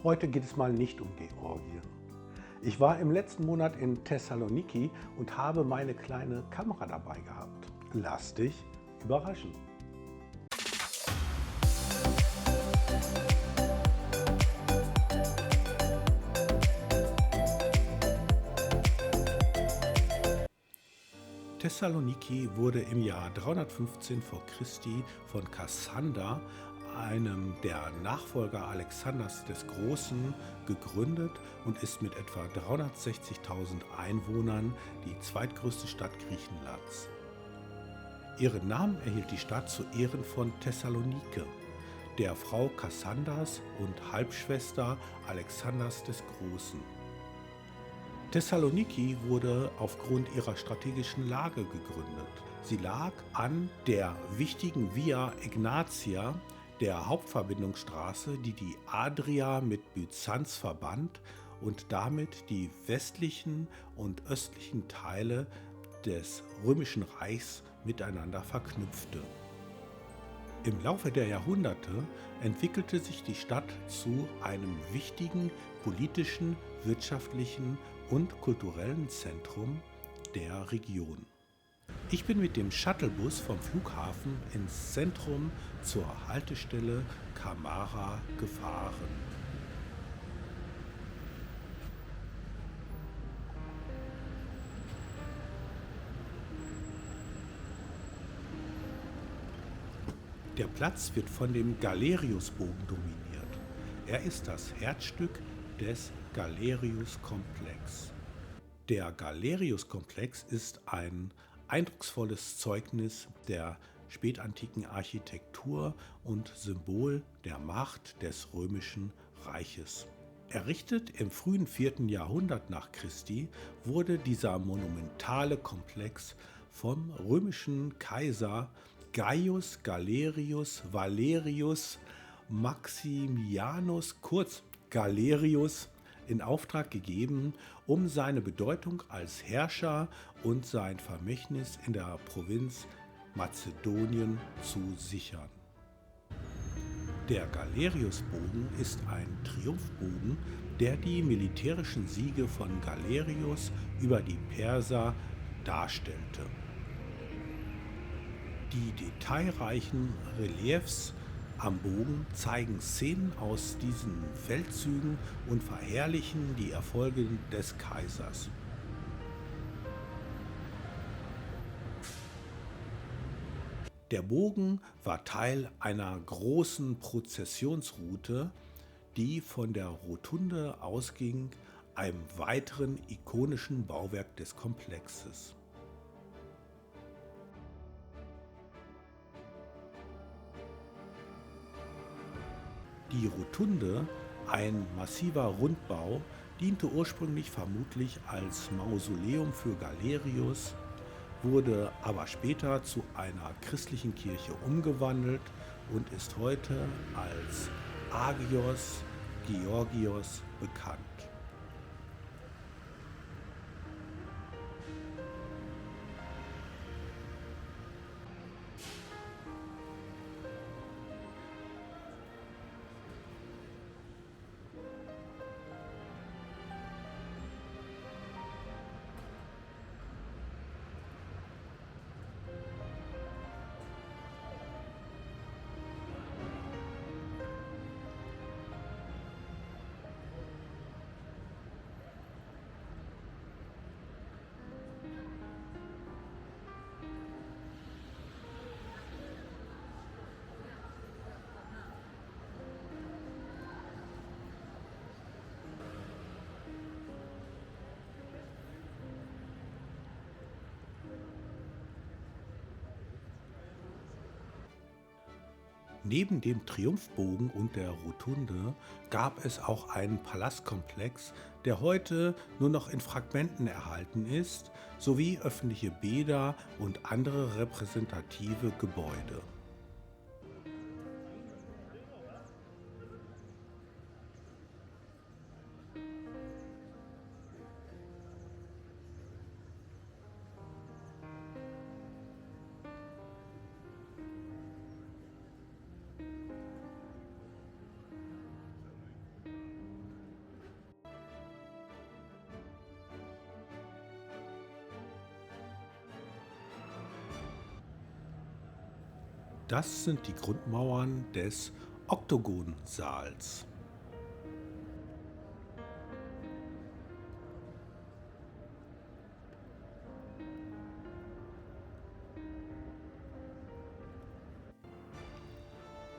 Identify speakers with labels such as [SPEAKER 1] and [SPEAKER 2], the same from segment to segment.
[SPEAKER 1] Heute geht es mal nicht um Georgien. Ich war im letzten Monat in Thessaloniki und habe meine kleine Kamera dabei gehabt. Lass dich überraschen. Thessaloniki wurde im Jahr 315 vor Christi von Kassander, einem der Nachfolger Alexanders des Großen, gegründet und ist mit etwa 360.000 Einwohnern die zweitgrößte Stadt Griechenlands. Ihren Namen erhielt die Stadt zu Ehren von Thessalonike, der Frau Kassanders und Halbschwester Alexanders des Großen. Thessaloniki wurde aufgrund ihrer strategischen Lage gegründet. Sie lag an der wichtigen Via Egnatia, der Hauptverbindungsstraße, die die Adria mit Byzanz verband und damit die westlichen und östlichen Teile des Römischen Reichs miteinander verknüpfte. Im Laufe der Jahrhunderte entwickelte sich die Stadt zu einem wichtigen politischen, wirtschaftlichen und kulturellen Zentrum der Region. Ich bin mit dem Shuttlebus vom Flughafen ins Zentrum zur Haltestelle Kamara gefahren. Der Platz wird von dem Galeriusbogen dominiert. Er ist das Herzstück des Galeriuskomplex. Der Galeriuskomplex ist ein eindrucksvolles Zeugnis der spätantiken Architektur und Symbol der Macht des Römischen Reiches. Errichtet im frühen 4. Jahrhundert nach Christi wurde dieser monumentale Komplex vom römischen Kaiser Gaius Galerius Valerius Maximianus, kurz Galerius, in Auftrag gegeben, um seine Bedeutung als Herrscher und sein Vermächtnis in der Provinz Mazedonien zu sichern. Der Galeriusbogen ist ein Triumphbogen, der die militärischen Siege von Galerius über die Perser darstellte. Die detailreichen Reliefs am Bogen zeigen Szenen aus diesen Feldzügen und verherrlichen die Erfolge des Kaisers. Der Bogen war Teil einer großen Prozessionsroute, die von der Rotunde ausging, einem weiteren ikonischen Bauwerk des Komplexes. Die Rotunde, ein massiver Rundbau, diente ursprünglich vermutlich als Mausoleum für Galerius, wurde aber später zu einer christlichen Kirche umgewandelt und ist heute als Agios Georgios bekannt. Neben dem Triumphbogen und der Rotunde gab es auch einen Palastkomplex, der heute nur noch in Fragmenten erhalten ist, sowie öffentliche Bäder und andere repräsentative Gebäude. Das sind die Grundmauern des Oktogonsaals.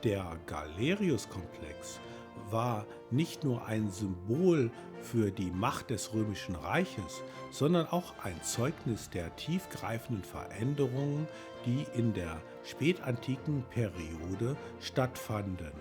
[SPEAKER 1] Der Galerius-Komplex war nicht nur ein Symbol für die Macht des Römischen Reiches, sondern auch ein Zeugnis der tiefgreifenden Veränderungen, die in der spätantiken Periode stattfanden.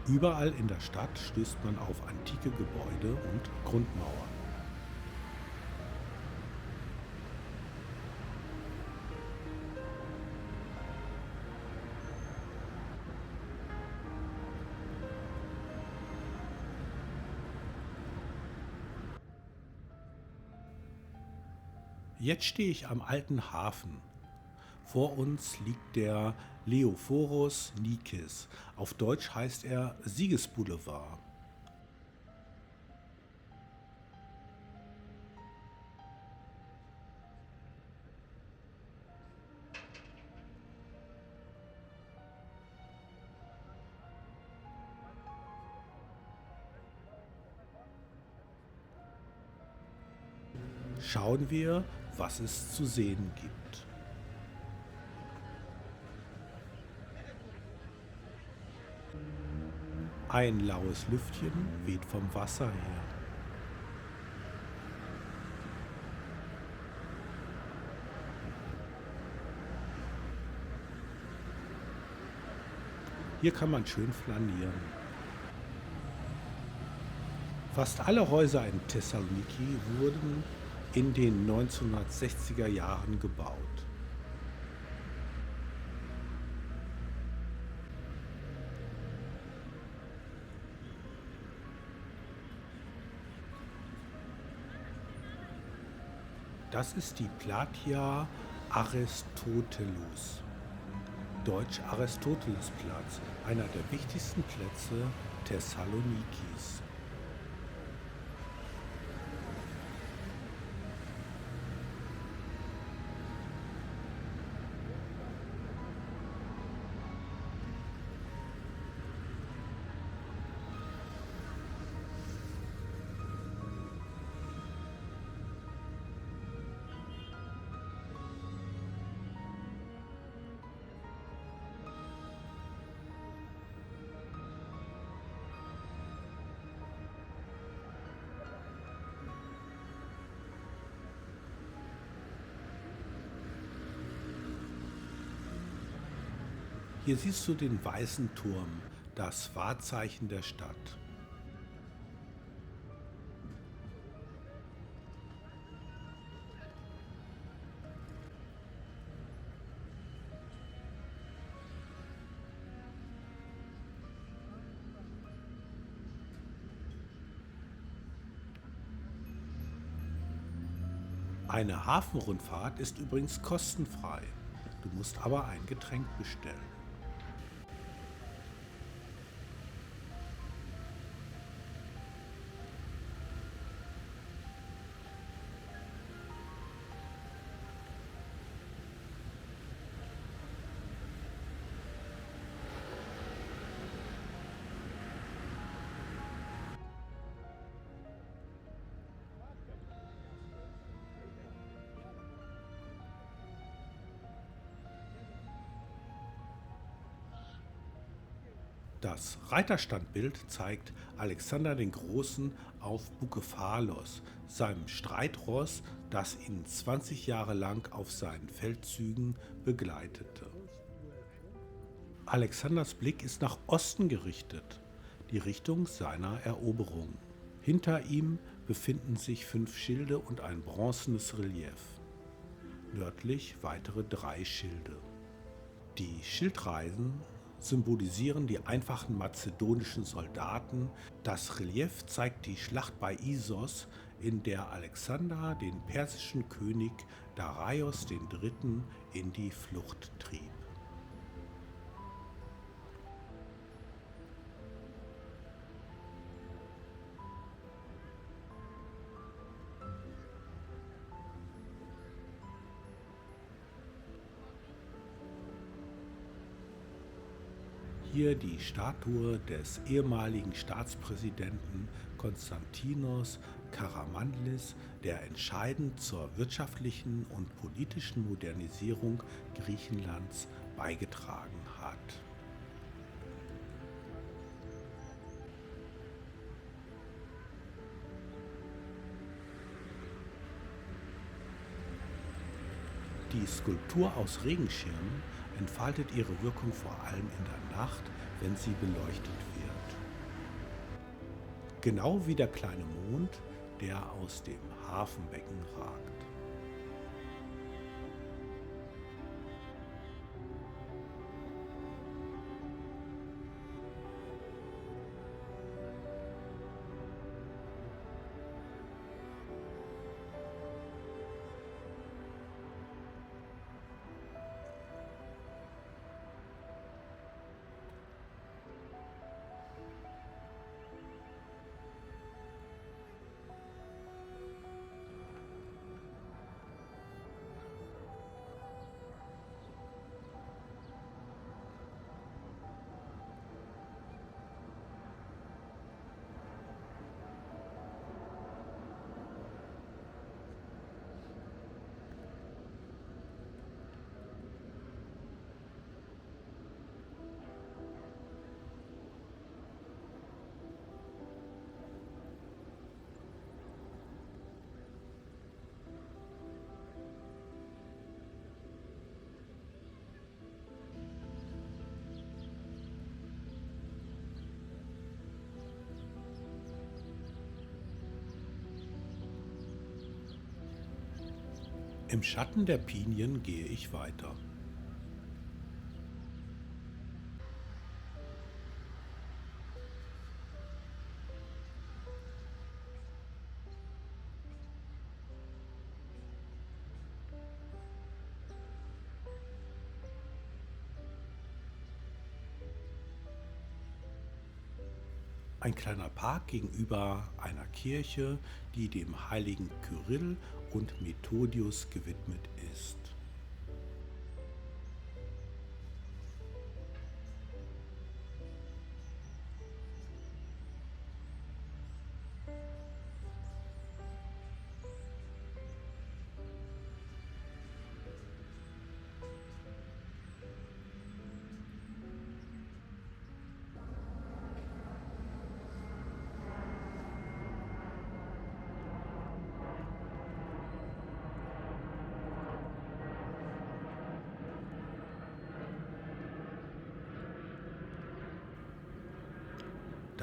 [SPEAKER 1] Überall in der Stadt stößt man auf antike Gebäude und Grundmauern. Jetzt stehe ich am alten Hafen. Vor uns liegt der Leoforos Nikis. Auf Deutsch heißt er Siegesboulevard. Schauen wir, was es zu sehen gibt. Ein laues Lüftchen weht vom Wasser her. Hier kann man schön flanieren. Fast alle Häuser in Thessaloniki wurden in den 1960er Jahren gebaut. Das ist die Platia Aristotelus, deutsch Aristotelesplatz, einer der wichtigsten Plätze Thessalonikis. Hier siehst du den Weißen Turm, das Wahrzeichen der Stadt. Eine Hafenrundfahrt ist übrigens kostenfrei. Du musst aber ein Getränk bestellen. Das Reiterstandbild zeigt Alexander den Großen auf Bukephalos, seinem Streitross, das ihn 20 Jahre lang auf seinen Feldzügen begleitete. Alexanders Blick ist nach Osten gerichtet, die Richtung seiner Eroberung. Hinter ihm befinden sich 5 Schilde und ein bronzenes Relief. Nördlich weitere 3 Schilde. Die Schildreisen symbolisieren die einfachen mazedonischen Soldaten. Das Relief zeigt die Schlacht bei Issos, in der Alexander den persischen König Darius III. In die Flucht trieb. Hier die Statue des ehemaligen Staatspräsidenten Konstantinos Karamanlis, der entscheidend zur wirtschaftlichen und politischen Modernisierung Griechenlands beigetragen hat. Die Skulptur aus Regenschirmen entfaltet ihre Wirkung vor allem in der Nacht, wenn sie beleuchtet wird. Genau wie der kleine Mond, der aus dem Hafenbecken ragt. Im Schatten der Pinien gehe ich weiter. Ein kleiner Park gegenüber einer Kirche, die dem heiligen Kyrill und Methodius gewidmet ist.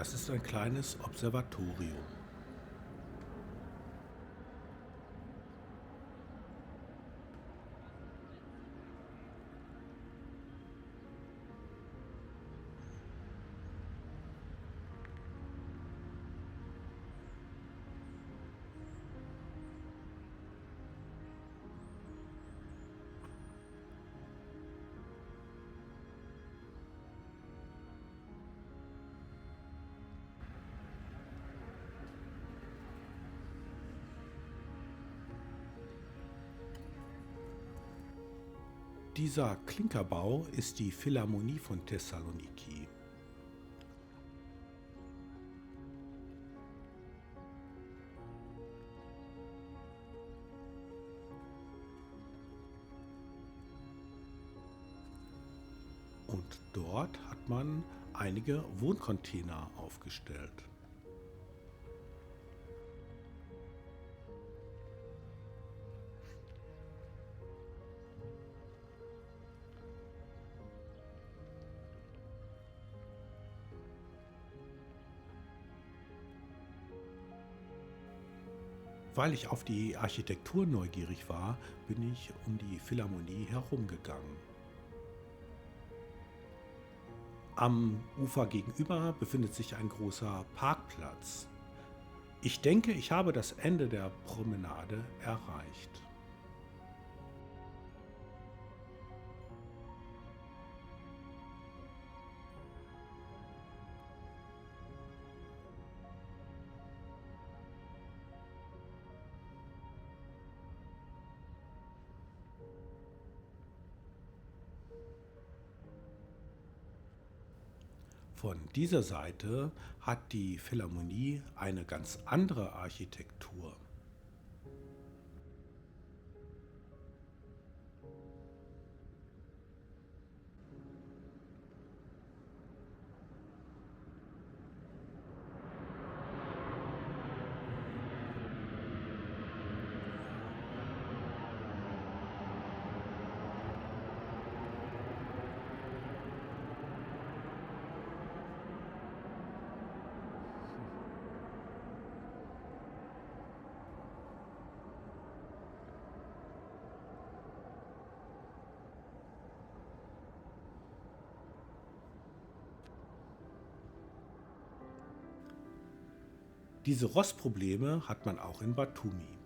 [SPEAKER 1] Das ist ein kleines Observatorium. Dieser Klinkerbau ist die Philharmonie von Thessaloniki. Und dort hat man einige Wohncontainer aufgestellt. Weil ich auf die Architektur neugierig war, bin ich um die Philharmonie herumgegangen. Am Ufer gegenüber befindet sich ein großer Parkplatz. Ich denke, ich habe das Ende der Promenade erreicht. Von dieser Seite hat die Philharmonie eine ganz andere Architektur. Diese Rostprobleme hat man auch in Batumi.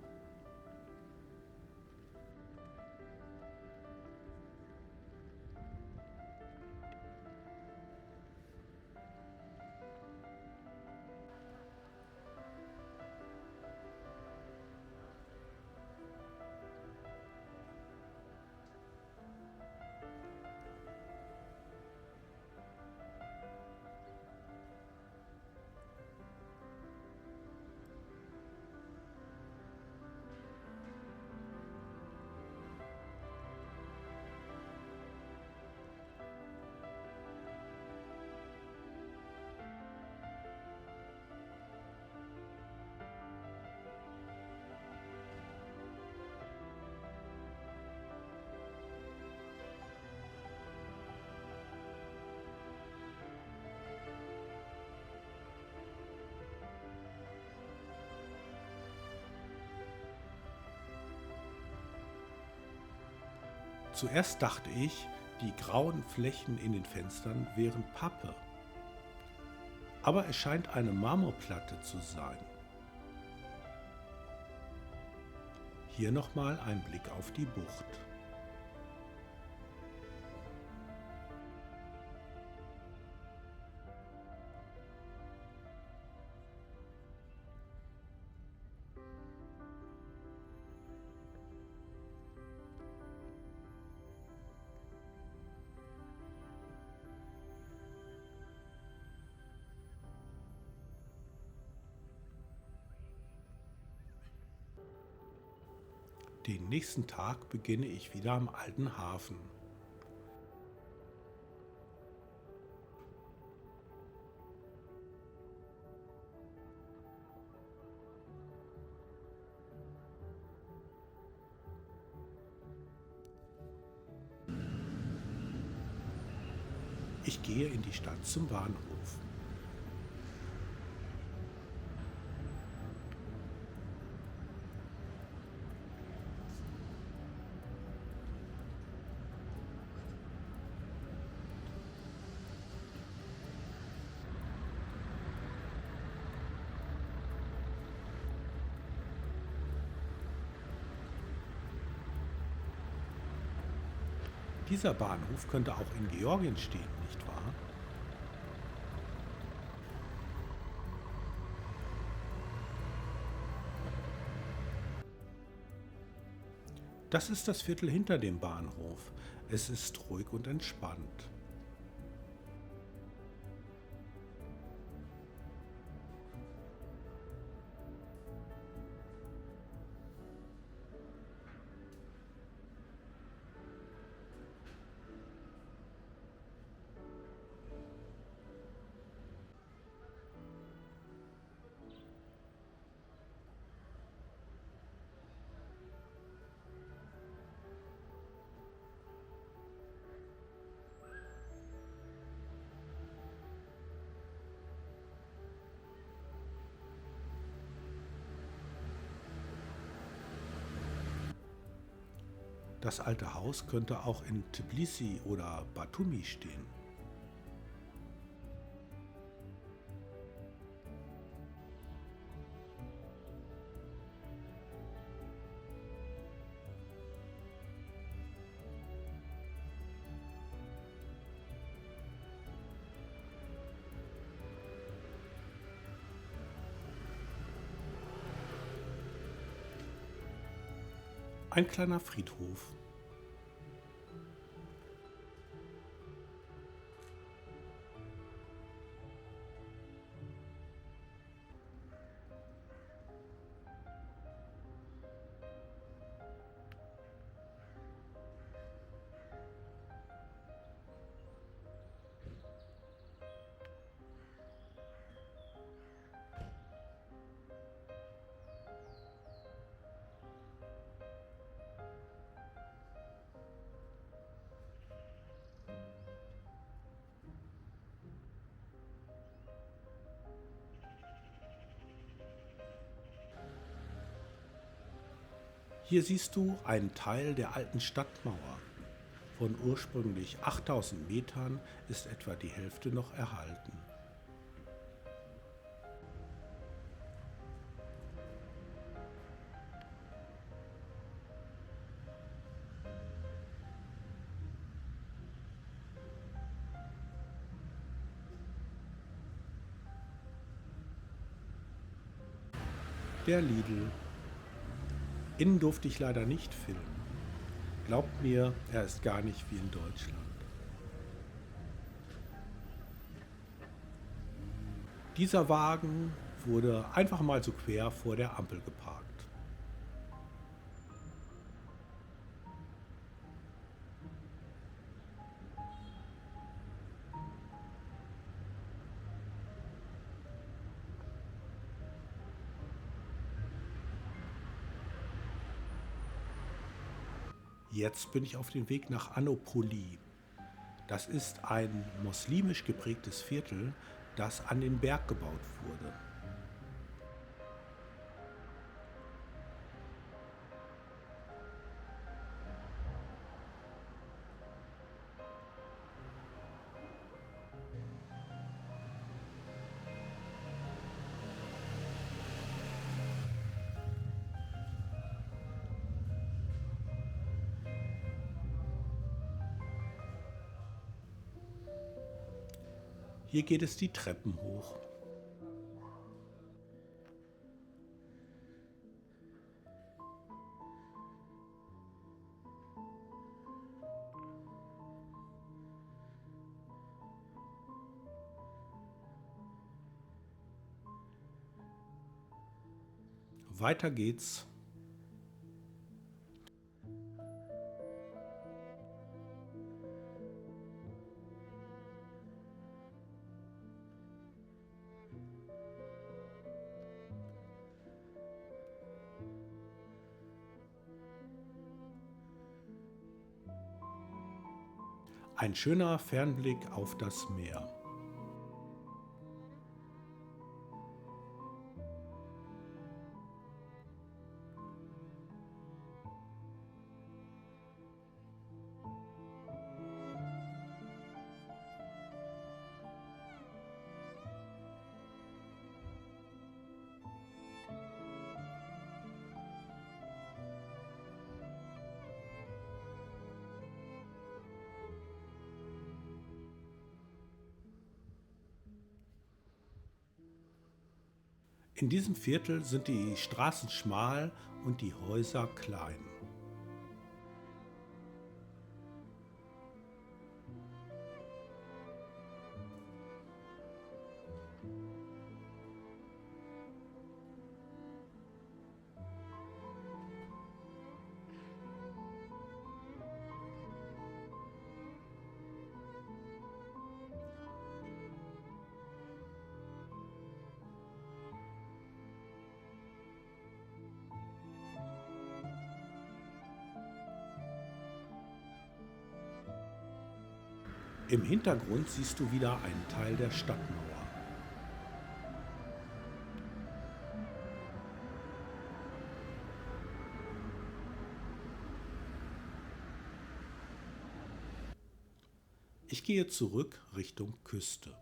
[SPEAKER 1] Zuerst dachte ich, die grauen Flächen in den Fenstern wären Pappe, aber es scheint eine Marmorplatte zu sein. Hier nochmal ein Blick auf die Bucht. Den nächsten Tag beginne ich wieder am alten Hafen. Ich gehe in die Stadt zum Bahnhof. Dieser Bahnhof könnte auch in Georgien stehen, nicht wahr? Das ist das Viertel hinter dem Bahnhof. Es ist ruhig und entspannt. Das alte Haus könnte auch in Tbilisi oder Batumi stehen. ein kleiner Friedhof. Hier siehst du einen Teil der alten Stadtmauer. Von ursprünglich 8000 Metern ist etwa die Hälfte noch erhalten. Der Lidl. Innen durfte ich leider nicht filmen. Glaubt mir, er ist gar nicht wie in Deutschland. Dieser Wagen wurde einfach mal so quer vor der Ampel geparkt. Jetzt bin ich auf dem Weg nach Anopoli. Das ist ein muslimisch geprägtes Viertel, das an den Berg gebaut wurde. Hier geht es die Treppen hoch. Weiter geht's. Ein schöner Fernblick auf das Meer. In diesem Viertel sind die Straßen schmal und die Häuser klein. Im Hintergrund siehst du wieder einen Teil der Stadtmauer. Ich gehe zurück Richtung Küste.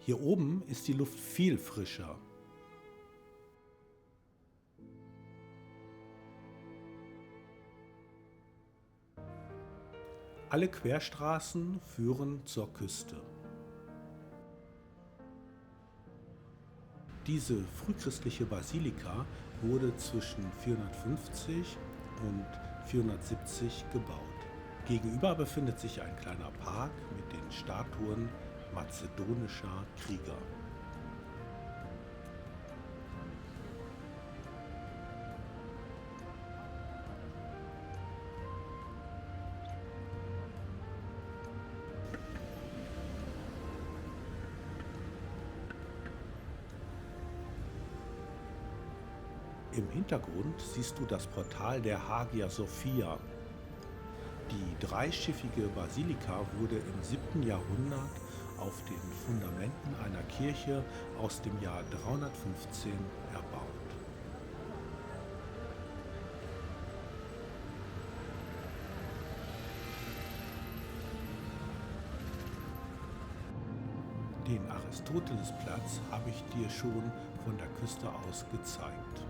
[SPEAKER 1] Hier oben ist die Luft viel frischer. Alle Querstraßen führen zur Küste. Diese frühchristliche Basilika wurde zwischen 450 und 470 gebaut. Gegenüber befindet sich ein kleiner Park mit den Statuen mazedonischer Krieger. Im Hintergrund siehst du das Portal der Hagia Sophia. Die dreischiffige Basilika wurde im 7. Jahrhundert auf den Fundamenten einer Kirche aus dem Jahr 315 erbaut. Den Aristotelesplatz habe ich dir schon von der Küste aus gezeigt.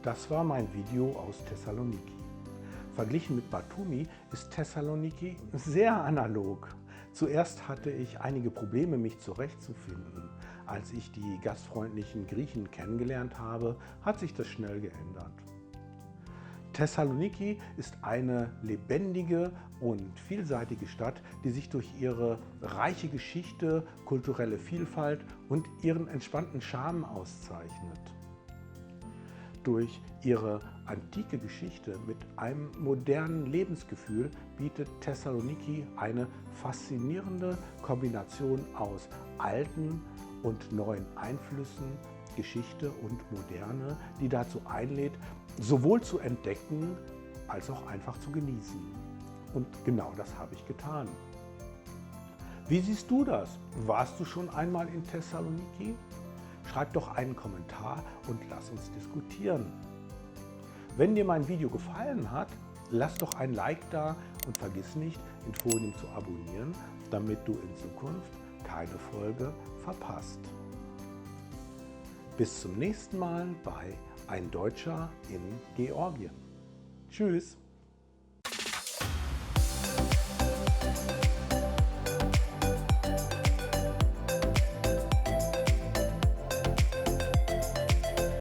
[SPEAKER 1] Das war mein Video aus Thessaloniki. Verglichen mit Batumi ist Thessaloniki sehr analog. Zuerst hatte ich einige Probleme, mich zurechtzufinden. Als ich die gastfreundlichen Griechen kennengelernt habe, hat sich das schnell geändert. Thessaloniki ist eine lebendige und vielseitige Stadt, die sich durch ihre reiche Geschichte, kulturelle Vielfalt und ihren entspannten Charme auszeichnet. Durch ihre antike Geschichte mit einem modernen Lebensgefühl bietet Thessaloniki eine faszinierende Kombination aus alten und neuen Einflüssen, Geschichte und Moderne, die dazu einlädt, sowohl zu entdecken als auch einfach zu genießen. Und genau das habe ich getan. Wie siehst du das? Warst du schon einmal in Thessaloniki? Schreib doch einen Kommentar und lass uns diskutieren. Wenn dir mein Video gefallen hat, lass doch ein Like da und vergiss nicht, Infonium zu abonnieren, damit du in Zukunft keine Folge verpasst. Bis zum nächsten Mal bei Ein Deutscher in Georgien. Tschüss!